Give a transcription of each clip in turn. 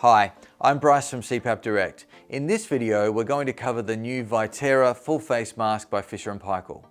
Hi, I'm Bryce from CPAP Direct. In this video, we're going to cover the new Vitera full face mask by Fisher & Paykel.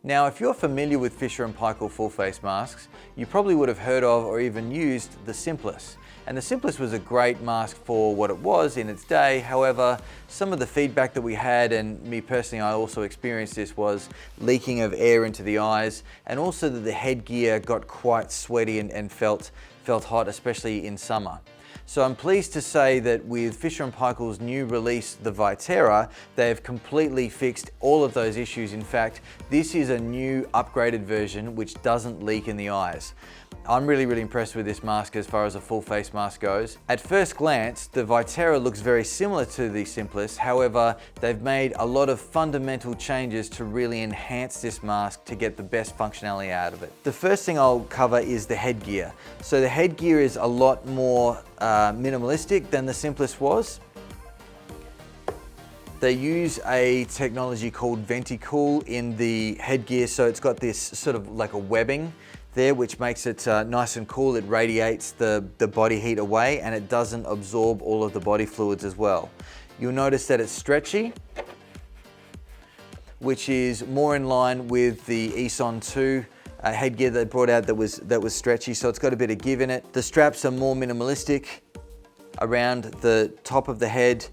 Now, if you're familiar with Fisher & Paykel full face masks, you probably would have heard of or even used the Simplest. And the Simplest was a great mask for what it was in its day. However, some of the feedback that we had, and me personally, I also experienced this, was leaking of air into the eyes, and also that the headgear got quite sweaty and felt hot, especially in summer. So I'm pleased to say that with Fisher & Paykel's new release, the Vitera, they have completely fixed all of those issues. In fact, this is a new upgraded version which doesn't leak in the eyes. I'm really impressed with this mask as far as a full face mask goes. At first glance, the Vitera looks very similar to the Simplest. However, they've made a lot of fundamental changes to really enhance this mask to get the best functionality out of it. The first thing I'll cover is the headgear. So the headgear is a lot more minimalistic than the Simplest was. They use a technology called Paykel in the headgear, so it's got this sort of like a webbing there, which makes it nice and cool. It radiates the body heat away, and it doesn't absorb all of the body fluids as well. You'll notice that it's stretchy, which is more in line with the Eson 2 headgear they brought out that was stretchy, so it's got a bit of give in it. The straps are more minimalistic around the top of the head.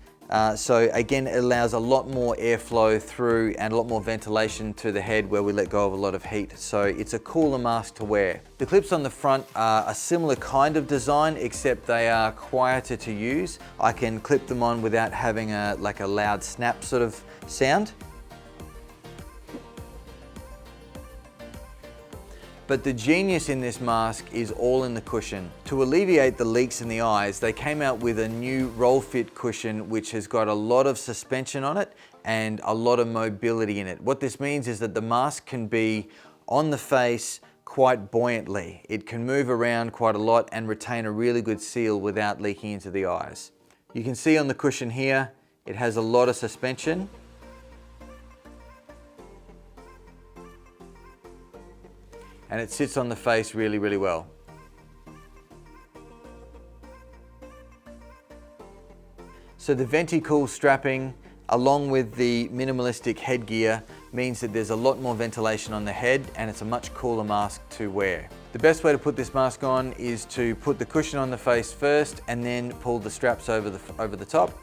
So again, it allows a lot more airflow through and a lot more ventilation to the head where we let go of a lot of heat. So it's a cooler mask to wear. The clips on the front are a similar kind of design, except they are quieter to use. I can clip them on without having a loud snap sort of sound. But the genius in this mask is all in the cushion. To alleviate the leaks in the eyes, they came out with a new roll fit cushion which has got a lot of suspension on it and a lot of mobility in it. What this means is that the mask can be on the face quite buoyantly. It can move around quite a lot and retain a really good seal without leaking into the eyes. You can see on the cushion here, it has a lot of suspension. And it sits on the face really well. So the Paykel strapping, along with the minimalistic headgear, means that there's a lot more ventilation on the head, and it's a much cooler mask to wear. The best way to put this mask on is to put the cushion on the face first and then pull the straps over the top.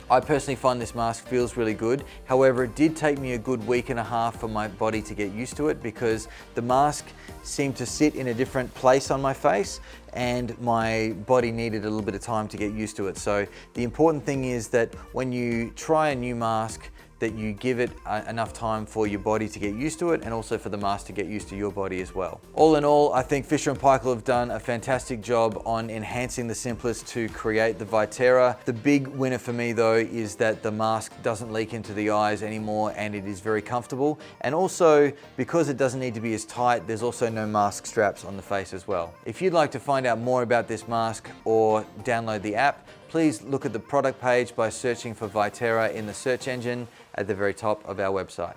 I personally find this mask feels really good. However, it did take me a good week and a half for my body to get used to it, because the mask seemed to sit in a different place on my face and my body needed a little bit of time to get used to it. So the important thing is that when you try a new mask, that you give it enough time for your body to get used to it, and also for the mask to get used to your body as well. All in all, I think Fisher & Paykel have done a fantastic job on enhancing the Simplest to create the Vitera. The big winner for me though is that the mask doesn't leak into the eyes anymore, and it is very comfortable. And also, because it doesn't need to be as tight, there's also no mask straps on the face as well. If you'd like to find out more about this mask or download the app, please look at the product page by searching for Vitera in the search engine at the very top of our website.